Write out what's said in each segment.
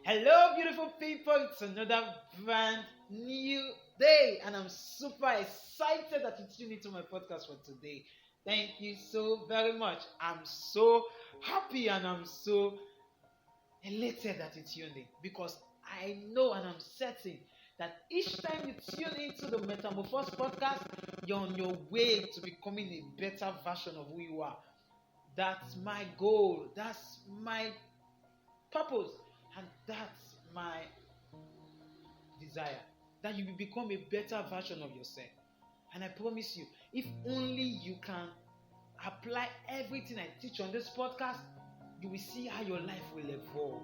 Hello, beautiful people. It's another brand new day, and I'm super excited that you tuned into my podcast for today. Thank you so very much. I'm so happy and I'm so elated that you tuned in because I know and I'm certain that each time you tune into the Metamorphose podcast, you're on your way to becoming a better version of who you are. That's my goal. That's my purpose. And that's my desire. That you will become a better version of yourself. And I promise you, if only you can apply everything I teach on this podcast, you will see how your life will evolve.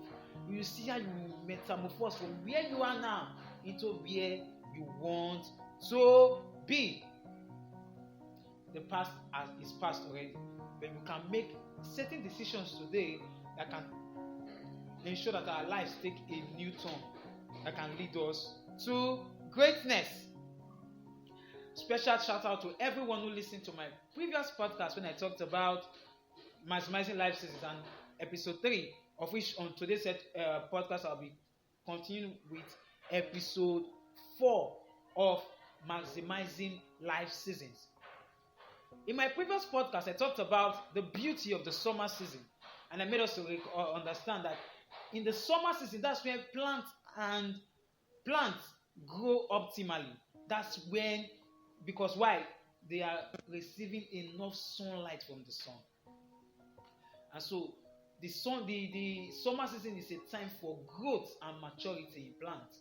You will see how you will metamorphose from where you are now into where you want to be. The past is past already, but you can make certain decisions today that can ensure that our lives take a new turn that can lead us to greatness. Special shout out to everyone who listened to my previous podcast when I talked about maximizing life seasons and episode 3, of which on today's podcast I'll be continuing with episode 4 of maximizing life seasons. In my previous podcast, I talked about the beauty of the summer season, and I made us to understand that in the summer season, that's when plants grow optimally. That's when, because why? They are receiving enough sunlight from the sun. And so the summer season is a time for growth and maturity in plants.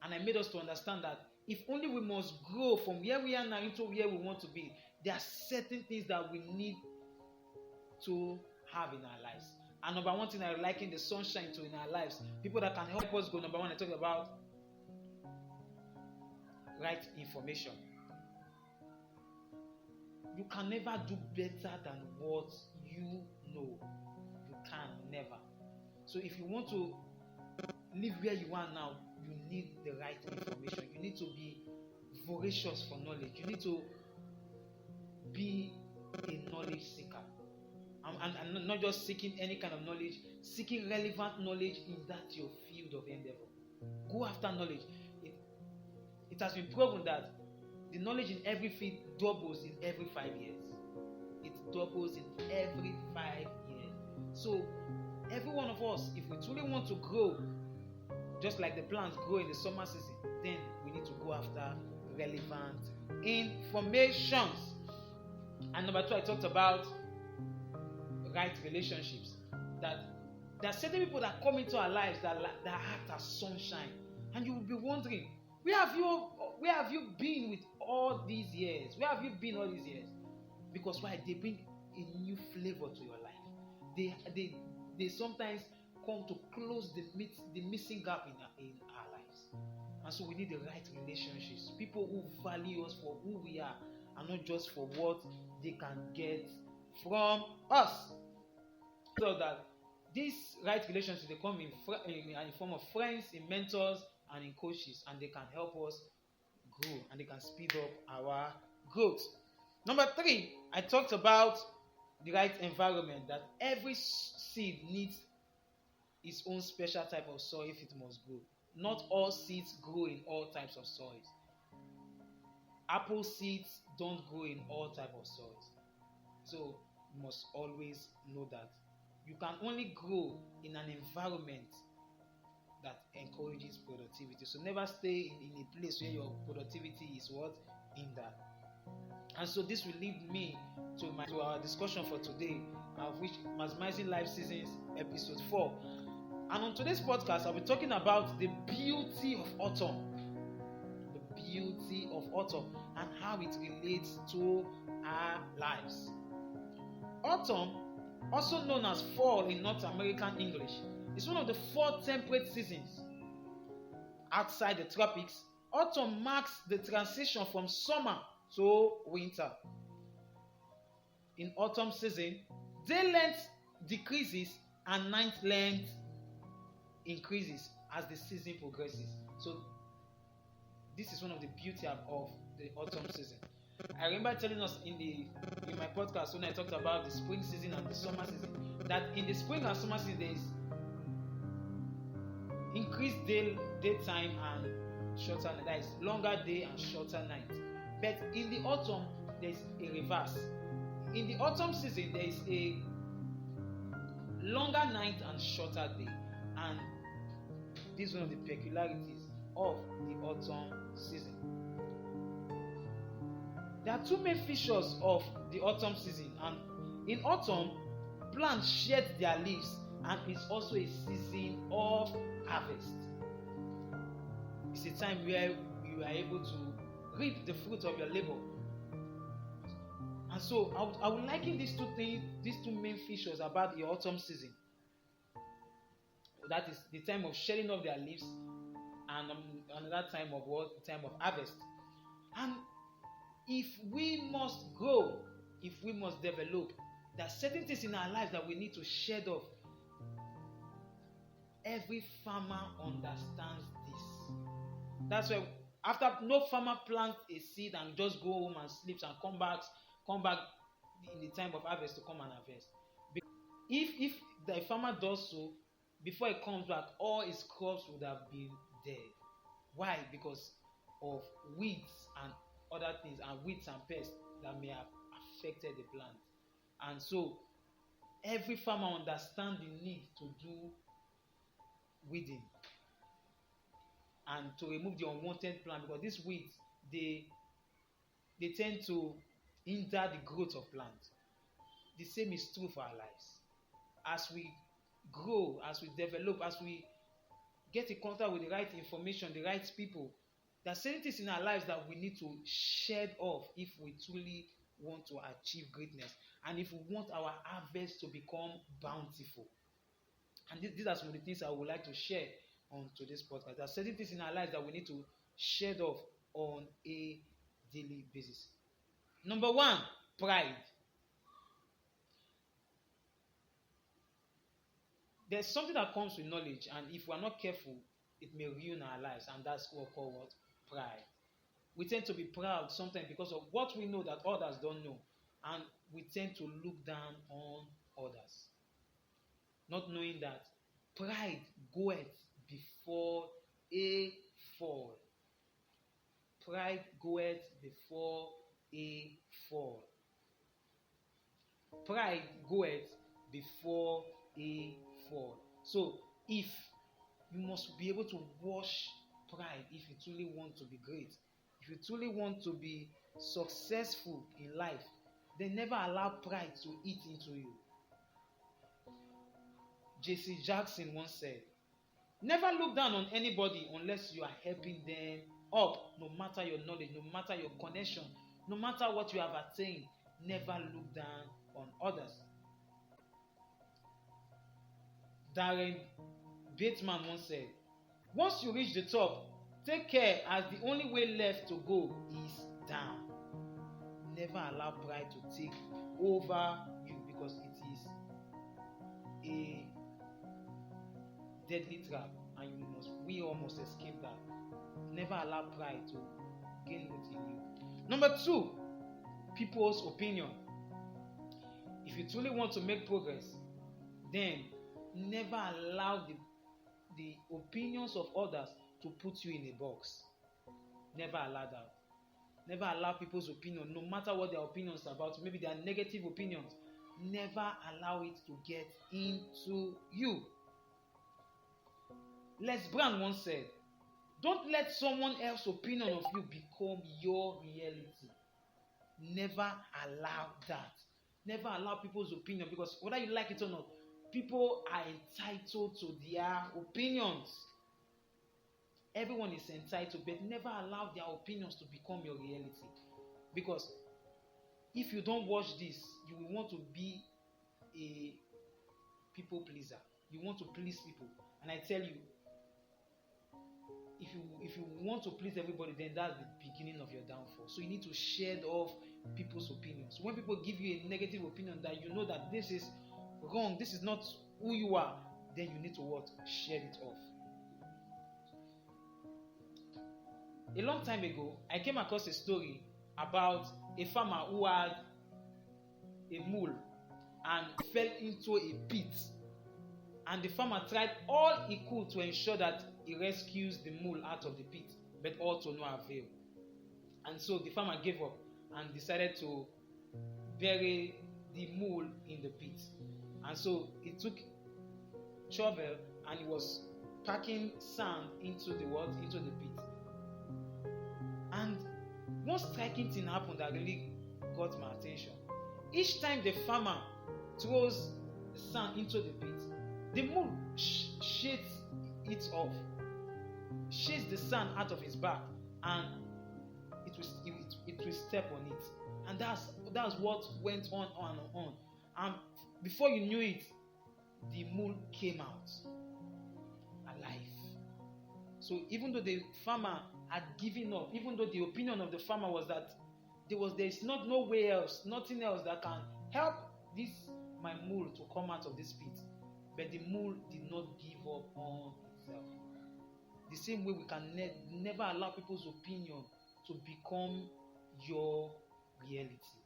And I made us to understand that if only we must grow from where we are now into where we want to be, there are certain things that we need to have in our lives. And number one thing I liken the sunshine to in our lives, people that can help us go. Number one, I talk about right information. You can never do better than what you know. You can never. So if you want to live where you are now, you need the right information. You need to be voracious for knowledge. You need to be a knowledge seeker. And not just seeking any kind of knowledge, seeking relevant knowledge in that your field of endeavor. Go after knowledge. It has been proven that the knowledge in every field doubles in every 5 years. It doubles in every 5 years. So, every one of us, if we truly want to grow, just like the plants grow in the summer season, then we need to go after relevant informations. And number 2, I talked about right relationships. That there are certain people that come into our lives that act as sunshine, and you will be wondering, where have you been with all these years? Where have you been all these years? Because why? They bring a new flavor to your life. They sometimes come to close the missing gap in our lives. And so we need the right relationships. People who value us for who we are and not just for what they can get from us. So that these right relationships, they come in the form of friends, in mentors, and in coaches, and they can help us grow and they can speed up our growth. Number 3, I talked about the right environment, that every seed needs its own special type of soil if it must grow. Not all seeds grow in all types of soils. Apple seeds don't grow in all types of soils. So you must always know that you can only grow in an environment that encourages productivity. So never stay in a place where your productivity is what? Hindered. And so this will lead me to our discussion for today, of which maximizing life seasons, episode 4. And on today's podcast, I'll be talking about the beauty of autumn. The beauty of autumn and how it relates to our lives. Autumn, also known as fall in North American English, is one of the 4 temperate seasons. Outside the tropics, autumn marks the transition from summer to winter. In autumn season, day length decreases and night length increases as the season progresses. So this is one of the beauty of the autumn season. I remember telling us in my podcast when I talked about the spring season and the summer season, that in the spring and summer season there is increased daytime and shorter night. That is longer day and shorter night. But in the autumn, there is a reverse. In the autumn season, there is a longer night and shorter day. And this is one of the peculiarities of the autumn season. There are two main features of the autumn season. And in autumn, plants shed their leaves, and it's also a season of harvest. It's a time where you are able to reap the fruit of your labor. And so I would liken these two main features about the autumn season. That is the time of shedding of their leaves, and another time of what? The time of harvest. And if we must grow, if we must develop, there are certain things in our lives that we need to shed off. Every farmer understands this. That's why after no farmer plants a seed and just go home and sleeps and come back in the time of harvest to come and harvest. If the farmer does so, before he comes back, all his crops would have been dead. Why? Because of weeds and other things, and weeds and pests that may have affected the plant. And so every farmer understands the need to do weeding and to remove the unwanted plant, because these weeds they tend to hinder the growth of plants. The same is true for our lives. As we grow, as we develop, as we get in contact with the right information, the right people, there are certain things in our lives that we need to shed off if we truly want to achieve greatness, and if we want our harvest to become bountiful. And these are some of the things I would like to share on today's podcast. There are certain things in our lives that we need to shed off on a daily basis. Number one, pride. There's something that comes with knowledge, and if we are not careful, it may ruin our lives, and that's what we call what? Pride. We tend to be proud sometimes because of what we know that others don't know, and we tend to look down on others, not knowing that pride goeth before a fall. Pride goeth before a fall. Pride goeth before a fall. So if you must be able to wash pride, if you truly want to be great, if you truly want to be successful in life, then never allow pride to eat into you. J.C. Jackson once said, never look down on anybody unless you are helping them up, no matter your knowledge, no matter your connection, no matter what you have attained. Never look down on others. Darren Bateman once said, once you reach the top, take care, as the only way left to go is down. Never allow pride to take over you, because it is a deadly trap, and we all must escape that. Never allow pride to gain root in you. Number two, people's opinion. If you truly want to make progress, then never allow the opinions of others to put you in a box. Never allow that. Never allow people's opinion, no matter what their opinions are about, maybe they are negative opinions. Never allow it to get into you. Les Brown once said, don't let someone else's opinion of you become your reality. Never allow that. Never allow people's opinion, because whether you like it or not, people are entitled to their opinions. Everyone is entitled, but never allow their opinions to become your reality. Because if you don't watch this, you will want to be a people pleaser. You want to please people. And I tell you, if you want to please everybody, then that's the beginning of your downfall. So you need to shed off people's opinions. When people give you a negative opinion that you know that this is wrong, this is not who you are, then you need to what? Shed it off. A long time ago, I came across a story about a farmer who had a mule and fell into a pit. And the farmer tried all he could to ensure that he rescues the mole out of the pit, but all to no avail. And so the farmer gave up and decided to bury the mole in the pit. And so he took shovel and he was packing sand into the pit. And one striking thing happened that really got my attention. Each time the farmer throws the sand into the pit, the mole shakes it off, shakes the sand out of his back, and it will step on it. And that's what went on and on. And before you knew it, the mole came out alive. So even though the farmer had given up, even though the opinion of the farmer was that there's no way else, nothing else that can help my mole to come out of this pit, but the mole did not give up on itself. The same way we can never allow people's opinion to become your reality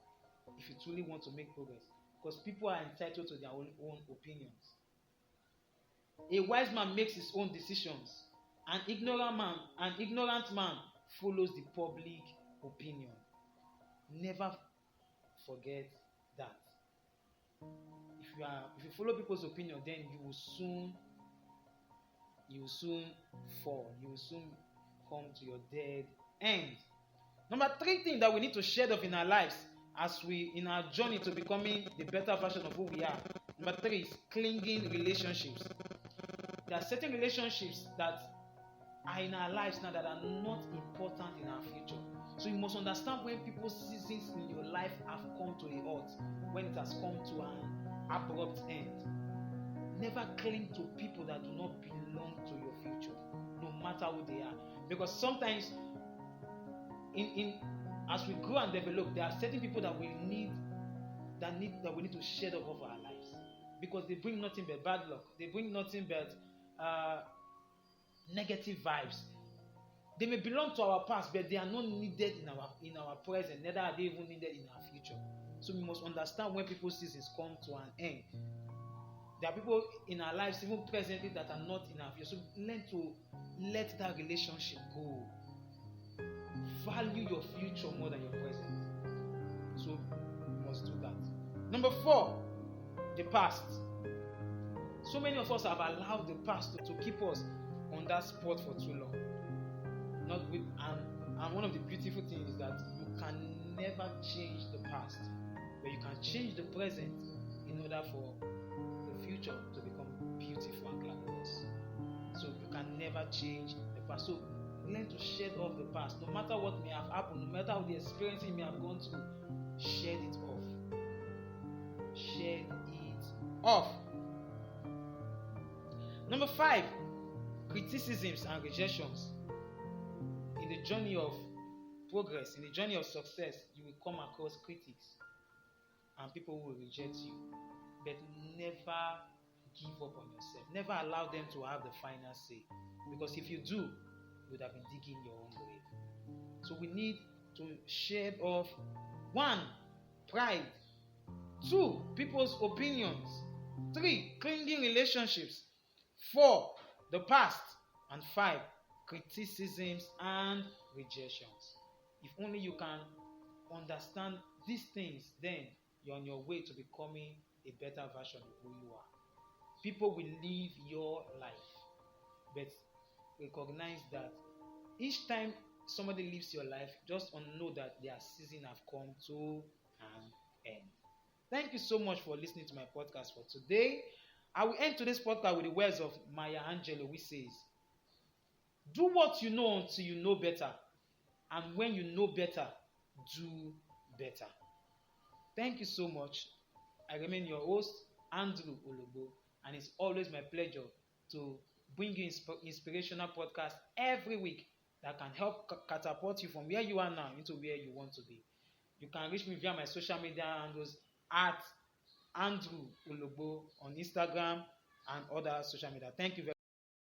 if you truly want to make progress, because people are entitled to their own opinions. A wise man makes his own decisions. An ignorant man follows the public opinion. Never forget that. If you follow people's opinion, then you will soon fall. You will soon come to your dead end. Number 3 thing that we need to shed off in our lives as we in our journey to becoming the better version of who we are. Number 3 is clinging relationships. There are certain relationships that are in our lives now that are not important in our future. So you must understand when people's seasons in your life have come to a halt, when it has come to an abrupt end. Never cling to people that do not belong to your future, no matter who they are. Because sometimes as we grow and develop, there are certain people that we need to shed off of our lives, because they bring nothing but bad luck. They bring nothing but negative vibes. They may belong to our past, but they are not needed in our present. Neither are they even needed in our future. So we must understand when people's seasons come to an end. There are people in our lives, even presently, that are not in our future. So learn to let that relationship go. Value your future more than your present. So we must do that. Number 4, the past. So many of us have allowed the past to keep us on that spot for too long. And one of the beautiful things is that you can never change the past, but you can change the present in order for the future to become beautiful and glamorous. So you can never change the past. So learn to shed off the past. No matter what may have happened, no matter what the experience you may have gone through, shed it off. Shed it off. Number 5, criticisms and rejections. In the journey of progress, in the journey of success, you will come across critics and people will reject you. But never give up on yourself. Never allow them to have the final say. Because if you do, you would have been digging your own grave. So we need to shed off 1, pride. 2, people's opinions. 3, clinging relationships. 4, the past. And 5, criticisms and rejections. If only you can understand these things, then you're on your way to becoming a better version of who you are. People will live your life, but recognize that each time somebody lives your life, just know that their season have come to an end. Thank you so much for listening to my podcast for today. I will end today's podcast with the words of Maya Angelou, which says, "Do what you know until you know better. And when you know better, do better." Thank you so much. I remain your host, Andrew Ologbo, and it's always my pleasure to bring you inspirational podcasts every week that can help catapult you from where you are now into where you want to be. You can reach me via my social media handles at Andrew Ologbo on Instagram and other social media. Thank you very much.